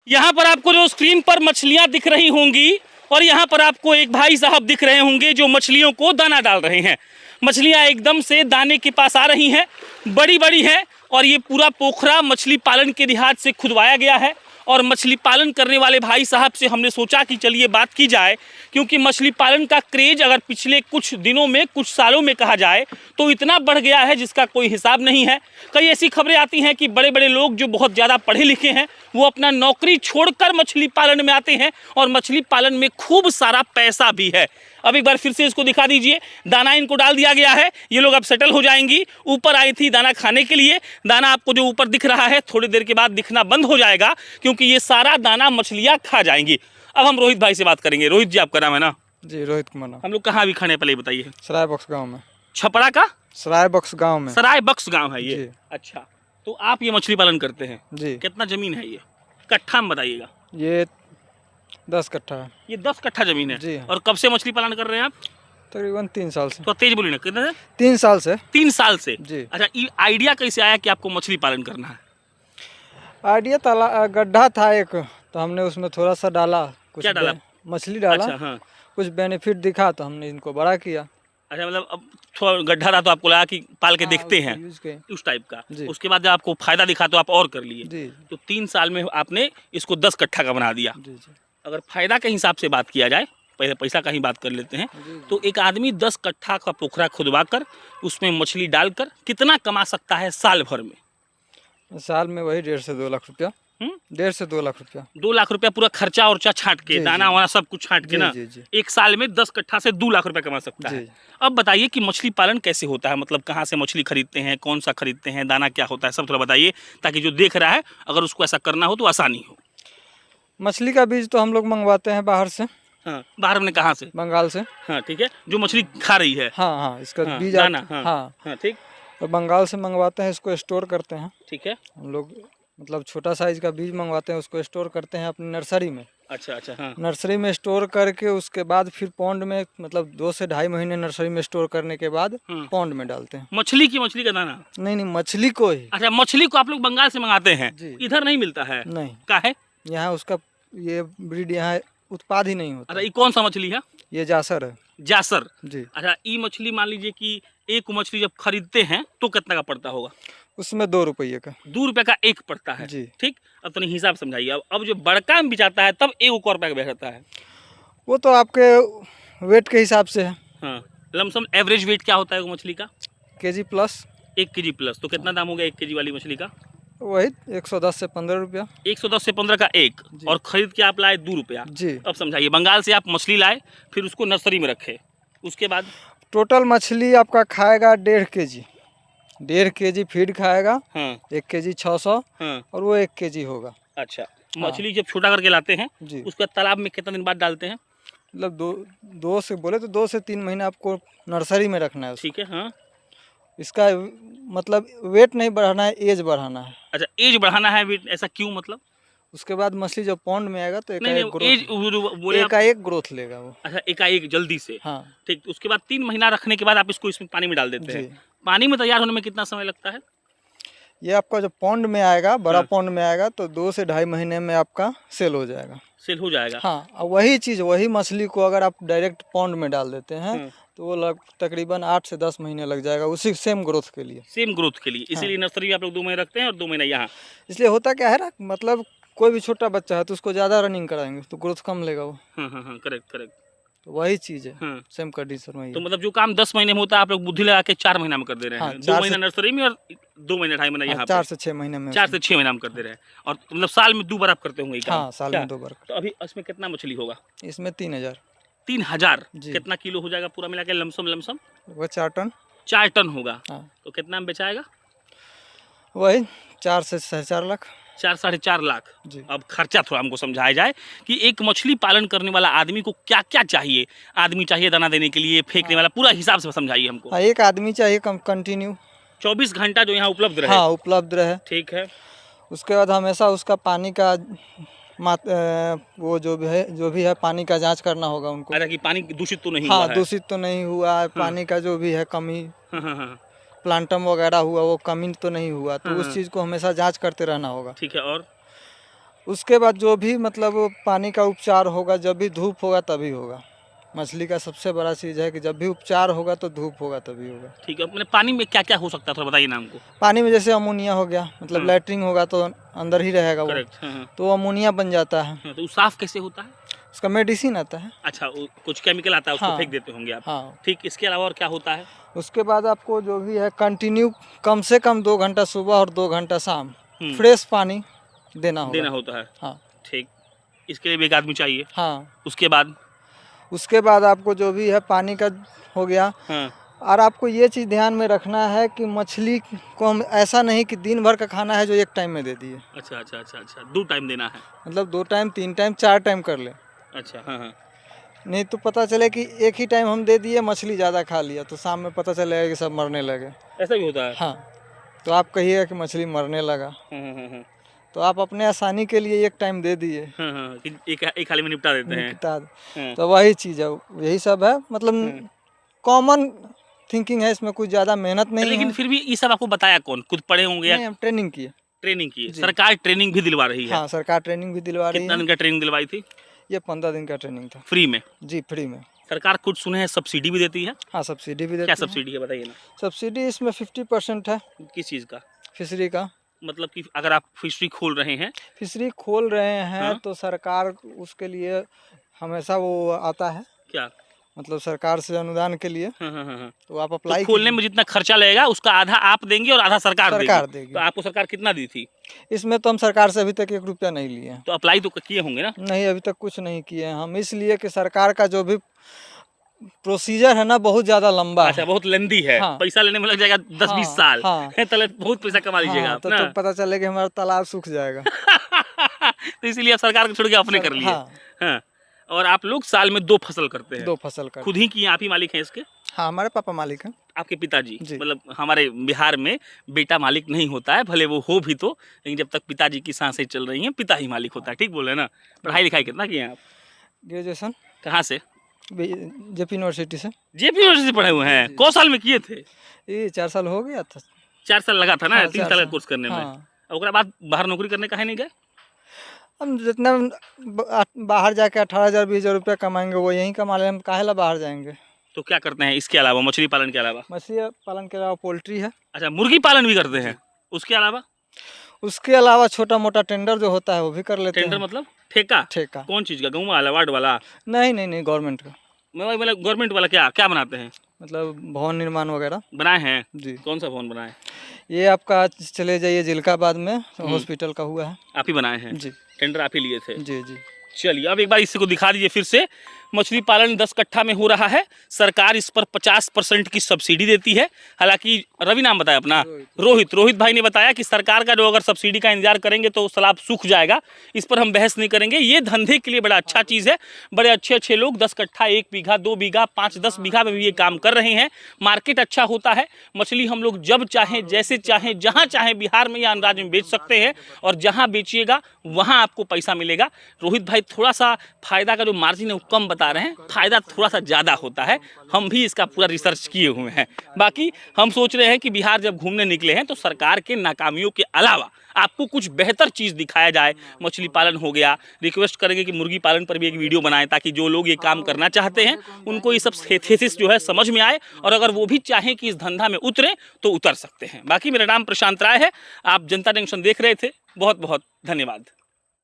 यहाँ पर आपको जो स्क्रीन पर मछलियाँ दिख रही होंगी और यहाँ पर आपको एक भाई साहब दिख रहे होंगे जो मछलियों को दाना डाल रहे हैं। मछलियाँ एकदम से दाने के पास आ रही हैं, बड़ी बड़ी हैं और ये पूरा पोखरा मछली पालन के लिहाज से खुदवाया गया है। और मछली पालन करने वाले भाई साहब से हमने सोचा कि चलिए बात की जाए, क्योंकि मछली पालन का क्रेज अगर पिछले कुछ दिनों में, कुछ सालों में कहा जाए तो इतना बढ़ गया है जिसका कोई हिसाब नहीं है। कई ऐसी खबरें आती हैं कि बड़े बड़े लोग जो बहुत ज़्यादा पढ़े लिखे हैं वो अपना नौकरी छोड़कर मछली पालन में आते हैं और मछली पालन में खूब सारा पैसा भी है। अब एक बार फिर से इसको दिखा दीजिए, दाना इनको डाल दिया गया है, ये लोग अब सेटल हो जाएंगी। ऊपर आई थी दाना खाने के लिए, दाना आपको जो ऊपर दिख रहा है थोड़ी देर के बाद दिखना बंद हो जाएगा क्योंकि ये सारा दाना मछलियाँ खा जाएंगी। अब हम रोहित भाई से बात करेंगे। रोहित जी आपका नाम है ना? जी रोहित कुमार नाम। हम लोग कहाँ भी खड़े हैं पहले बताइए? सराय बख्श गांव में। छपरा का सराय बख्श गांव में। सराय बख्श गांव है ये? जी। अच्छा, तो आप ये मछली पालन करते हैं? जी। कितना जमीन है ये? कट्ठा में बताइएगा। ये 10 कट्ठा है। ये 10 कट्ठा जमीन है? जी। और कब से मछली पालन कर रहे हैं आप? तकरीबन 3 साल से। तो तेज बोली ना, कितने से? 3 साल से। 3 साल से? जी। अच्छा, ये आइडिया कैसे आया कि आपको मछली पालन करना है? आइडिया ताला गड्ढा था एक, तो हमने उसमें थोड़ा सा डाला। कुछ क्या डाला? मछली डाला। अच्छा, हाँ। कुछ बेनिफिट दिखा तो हमने इनको बड़ा किया। अच्छा, मतलब अब थोड़ा गड्ढा रहा तो आपको लगा कि पाल के देखते हैं, यूज के। उस टाइप का। जी। उसके बाद जब आपको फायदा दिखा तो आप और कर लिए। जी। तो 3 साल में आपने इसको 10 कट्ठा का बना दिया। जी जी। अगर फायदा के हिसाब से बात किया जाए, पहले पैसा का ही बात कर लेते हैं, तो एक आदमी 10 कट्ठा का पोखरा खुदवा कर उसमें मछली डालकर कितना कमा सकता है साल भर में? साल में वही 1.5 से 2 लाख रुपया। 1.5 से 2 लाख रुपया। 2 लाख रुपया पूरा खर्चा उर्चा छांट के, जी, दाना वाना सब कुछ छांट के ना, जी जी। एक साल में 10 कट्ठा से 2 लाख रुपया कमा सकता है। जी। अब बताइए कि मछली पालन कैसे होता है, मतलब कहाँ से मछली खरीदते हैं, कौन सा खरीदते हैं, दाना क्या होता है, सब थोड़ा बताइए ताकि जो देख रहा है अगर उसको ऐसा करना हो तो आसानी हो। मछली का बीज तो हम लोग मंगवाते हैं बाहर से। हाँ, बाहर में कहाँ से? बंगाल से। हाँ ठीक है, जो मछली खा रही है। हाँ हाँ, इसका हाँ, बीज दाना। हाँ हाँ हाँ, ठीक। तो बंगाल से मंगवाते हैं, इसको स्टोर करते हैं। ठीक है। हम लोग मतलब छोटा साइज का बीज मंगवाते हैं, उसको स्टोर करते हैं अपनी नर्सरी में। अच्छा अच्छा, हाँ। नर्सरी में स्टोर करके उसके बाद फिर पौंड में, मतलब 2 से 2.5 महीने नर्सरी में स्टोर करने के बाद पौंड में डालते हैं। मछली का दाना? नहीं नहीं, मछली को ही। अच्छा, मछली को आप लोग बंगाल से मंगाते हैं? जी। इधर नहीं मिलता है? नहीं, क्या है यहाँ उसका ये ब्रीड यहाँ उत्पाद ही नहीं होता। अच्छा, ये कौन सा मछली है? ये जासर है। जासर? जी। अच्छा, ये मछली मान लीजिए कि एक मछली जब खरीदते हैं तो कितना का पड़ता होगा? उसमें 2 रुपये का। 2 रुपये का एक पड़ता है? जी। ठीक। अब तो नहीं, हिसाब समझाइए। अब जो बड़का में बिचाता है तब 1 रुपये का बेचता है? वो तो आपके वेट के हिसाब से है। हाँ, लमसम एवरेज वेट क्या होता है वो मछली का? KG plus. 1 KG plus. तो कितना दाम हो गया 1 केजी वाली मछली का? वही 110 से 15 रुपया। 110 से 15 का एक, और खरीद के आप लाए 2 रुपया। जी। अब समझाइए, बंगाल से आप मछली लाए, फिर उसको नर्सरी में रखे, उसके बाद टोटल मछली आपका खाएगा 1.5 केजी। 1.5 केजी फीड खाएगा। हाँ 1 केजी 600। हाँ। और वो 1 केजी होगा। अच्छा, मछली जब छोटा करके लाते हैं जी। उसके बाद तालाब में कितना दिन बाद डालते हैं? मतलब दो से बोले तो 2 से 3 महीने आपको नर्सरी में रखना है उसको। ठीक है। हाँ। इसका मतलब वेट नहीं बढ़ाना है, एज बढ़ाना है। अच्छा, एज बढ़ाना है, वेट ऐसा क्यों मतलब? उसके बाद मछली जब पौंड में आएगा तो नहीं नहीं, एज बोले आप? एकाएक ग्रोथ लेगा वो। अच्छा, एकाएक जल्दी से? हाँ। ठीक। उसके बाद 3 महीना रखने के बाद आप इसको इसमें पानी में डाल देते हैं? जी। पानी में तैयार होने में कितना समय लगता है? ये आपका जब पौंड में आएगा, बड़ा हाँ। पौंड में आएगा तो 2 से 2.5 महीने में आपका सेल हो जाएगा। सेल हो जाएगा? हाँ, और वही चीज़, वही मछली को अगर आप डायरेक्ट पौंड में डाल देते हैं तो वो तकरीबन 8 से 10 महीने लग जाएगा उसी सेम ग्रोथ के लिए। सेम ग्रोथ के लिए? इसीलिए नर्सरी में आप लोग 2 महीने रखते हैं और 2 महीने यहाँ? इसलिए होता क्या है ना, मतलब कोई भी छोटा बच्चा है तो उसको ज़्यादा रनिंग कराएंगे तो ग्रोथ कम लेगा वो। हाँ हाँ हाँ, करेक्ट करेक्ट। तो वही चीज़ है। हाँ। सेम कंडीशन वही तो है। मतलब जो काम 10 महीने में होता है आप लोग बुद्धि लगा के 4 महीना में कर दे रहे हैं? हाँ, 2 महीना नर्सरी में और 2 महीने 2.5 महीना यहाँ? 4 से 6 महीने में। 4 से 6 महीना में कर दे रहे हैं। और मतलब साल में 2 बार आप करते होंगे ये काम? हाँ, साल में 2 बार। तो अभी इसमें कितना मछली होगा? इसमें 3000। 3000? जी। कितना किलो हो जाएगा पूरा मिला के लमसम? वो 4 टन। 4 टन होगा। हाँ। तो कितना में बेचाएगा? वही 4 से 4.5 लाख। 4 साढ़े 4 लाख। जी। अब खर्चा थोड़ा हमको समझाया जाए कि एक मछली पालन करने वाला आदमी को क्या क्या चाहिए? आदमी चाहिए दाना देने के लिए, फेंकने वाला, पूरा हिसाब से समझाइए हमको। हाँ, एक आदमी चाहिए कंटिन्यू 24 घंटा जो यहाँ उपलब्ध रहे? हाँ, उपलब्ध रहे। ठीक है। उसके बाद हमेशा उसका पानी का वो जो भी है पानी का जांच करना होगा उनको। अच्छा, कि पानी दूषित तो नहीं हुआ हाँ, है? दूषित तो नहीं हुआ है। पानी का जो भी है कमी, हाँ हाँ हाँ। प्लांटम वगैरह हुआ वो कमी तो नहीं हुआ, तो उस चीज़ को हमेशा जांच करते रहना होगा। ठीक है। और उसके बाद जो भी मतलब पानी का उपचार होगा, जब भी धूप होगा तभी होगा। मछली का सबसे बड़ा चीज़ है कि जब भी उपचार होगा तो धूप होगा तभी होगा। ठीक है, अपने पानी में क्या क्या हो सकता है थोड़ा बताइए ना हमको। पानी में जैसे अमोनिया हो गया, मतलब लैट्रिन होगा तो अंदर ही रहेगा वो, करेक्ट। हाँ, हाँ। तो अमोनिया बन जाता है। हाँ, तो वो साफ कैसे होता है? उसका मेडिसिन आता है। अच्छा, वो कुछ केमिकल आता है, उसको हाँ। फेंक देते होंगे आप। हाँ, ठीक, इसके अलावा और क्या होता है? उसके बाद आपको जो भी है कंटिन्यू कम से कम 2 घंटा सुबह और 2 घंटा शाम फ्रेश पानी देना देना होगा। होता है। हाँ ठीक, इसके लिए भी एक आदमी चाहिए। हाँ। उसके बाद आपको जो भी है पानी का हो गया। हाँ। और आपको ये चीज़ ध्यान में रखना है कि मछली को हम ऐसा नहीं कि दिन भर का खाना है जो एक टाइम में दे दिए, अच्छा अच्छा अच्छा अच्छा, 2 टाइम देना है। मतलब 2 टाइम 3 टाइम 4 टाइम कर ले। अच्छा, हाँ हाँ। नहीं तो पता चले कि एक ही टाइम हम दे दिए, मछली ज़्यादा खा लिया तो शाम में पता चलेगा कि सब मरने लगे। ऐसा भी होता है? हाँ, तो आप कहिएगा कि मछली मरने लगा, हाँ। तो आप अपने आसानी के लिए एक टाइम दे दिए, हाँ हाँ, कि एक थाली में निपटा देते हैं। निपटा दे। हाँ। तो वही चीज़ है, यही सब है, मतलब कॉमन थिंकिंग है, इसमें कुछ ज़्यादा मेहनत नहीं लेकिन है। फिर भी ये सब आपको बताया कौन? खुद पढ़े होंगे या नहीं, हम ट्रेनिंग किए। ट्रेनिंग की है? जी। सरकार ट्रेनिंग भी दिलवा रही है? हाँ, सरकार ट्रेनिंग भी दिलवा रही कितना है। दिन का ट्रेनिंग दिलवाई थी? ये 15 दिन का ट्रेनिंग था। फ्री में? जी, फ्री में। सरकार कुछ सुने हैं सब्सिडी भी देती है? हाँ, सब्सिडी भी देती क्या है। सब्सिडी है बताइए ना? सब्सिडी इसमें 50% है किस चीज़ का? फिशरी का। मतलब कि अगर आप फिशरी खोल रहे हैं। फिशरी खोल रहे हैं हाँ। तो सरकार उसके लिए हमेशा वो आता है, क्या? मतलब सरकार से अनुदान के लिए, हाँ। तो आप तो अप्लाई खोलने में जितना खर्चा लगेगा उसका आधा आप देंगे और आधा सरकार देगी। तो आपको सरकार कितना दी थी? इसमें तो हम सरकार से अभी तक 1 रुपया नहीं लिए हैं। तो अप्लाई तो किए होंगे ना? नहीं, अभी तक कुछ नहीं किए हैं हम, इसलिए कि सरकार का जो भी प्रोसीजर है ना बहुत ज़्यादा लंबा अच्छा, है। बहुत लेंदी है। हाँ। पैसा लेने में लग जाएगा 10-20 हाँ, साल। हाँ। तले बहुत पैसा कमा लीजिएगा हाँ, आप तो ना। पता चले कि हमारा तालाब सूख जाएगा। तो इसीलिए आप सरकार को छोड़ के अपने कर लिए। हाँ, हाँ। और आप लोग साल में 2 फसल करते हैं? 2 फसल कर। खुद ही किए, आप ही मालिक हैं इसके? हाँ, हमारे पापा मालिक हैं। आपके पिताजी? जी। मतलब हमारे बिहार में बेटा मालिक नहीं होता है, भले वो हो भी तो, लेकिन जब तक पिताजी की सांसें चल रही हैं पिता ही मालिक होता है। ठीक बोले ना? पढ़ाई लिखाई कितना किए हैं आप? ग्रेजुएशन कहाँ से? जेपी यूनिवर्सिटी से। जेपी यूनिवर्सिटी से पढ़े हुए हैं? कौन साल में किए थे? ये 4 साल हो गया था। 4 साल लगा था ना? हाँ, 3 4 साल का साल। कोर्स करने में। हाँ। और उसके बाद बाहर नौकरी करने काहे नहीं गए? हम जितना बाहर जाके 18,000 20,000 रुपया कमाएंगे वो यहीं कमा लें, हम काहे ला बाहर जाएंगे। तो क्या करते हैं इसके अलावा, मछली पालन के अलावा? मछली पालन के अलावा पोल्ट्री है। अच्छा, मुर्गी पालन भी करते हैं? उसके अलावा? उसके अलावा छोटा मोटा टेंडर जो होता है वो भी कर लेते टेंडर हैं। मतलब ठेका? ठेका। कौन चीज़ का? गाँव वाला, वार्ड वाला? नहीं, गवर्नमेंट का, मतलब गवर्नमेंट वाला। क्या क्या बनाते हैं? मतलब भवन निर्माण वगैरह। बनाए हैं? जी। कौन सा भवन बनाए? ये आपका चले जाइए जिलकाबाद में हॉस्पिटल का हुआ है। आप ही बनाए हैं? जी। टेंडर आप ही लिए थे? जी। चलिए, अब एक बार इसको दिखा दीजिए फिर से। मछली पालन 10 कट्ठा में हो रहा है। सरकार इस पर 50% की सब्सिडी देती है। हालांकि रवि नाम बताया अपना, रोहित भाई ने बताया कि सरकार का जो अगर सब्सिडी का इंतजार करेंगे तो तालाब सूख जाएगा। इस पर हम बहस नहीं करेंगे। ये धंधे के लिए बड़ा अच्छा चीज़ है। बड़े अच्छे लोग 10 कट्ठा, 1 बीघा, 2 बीघा, 5-10 बीघा में भी ये काम कर रहे हैं। मार्केट अच्छा होता है। मछली हम लोग जब चाहें, जैसे चाहें, जहाँ चाहें बिहार में या राज्य में बेच सकते हैं, और जहाँ बेचिएगा वहाँ आपको पैसा मिलेगा। रोहित भाई थोड़ा सा फायदा का जो मार्जिन है वो कम बता रहे हैं, फायदा थोड़ा सा ज़्यादा होता है। हम भी इसका पूरा रिसर्च किए हुए हैं। बाकी हम सोच रहे हैं कि बिहार जब घूमने निकले हैं तो सरकार के नाकामियों के अलावा आपको कुछ बेहतर चीज़ दिखाया जाए। मछली पालन हो गया, रिक्वेस्ट करेंगे कि मुर्गी पालन पर भी एक वीडियो बनाएं ताकि जो लोग ये काम करना चाहते हैं उनको ये सब थेसिस जो है समझ में आए, और अगर वो भी चाहें कि इस धंधा में उतरें तो उतर सकते हैं। बाकी मेरा नाम प्रशांत राय है, आप जनता जंक्शन देख रहे थे। बहुत बहुत धन्यवाद।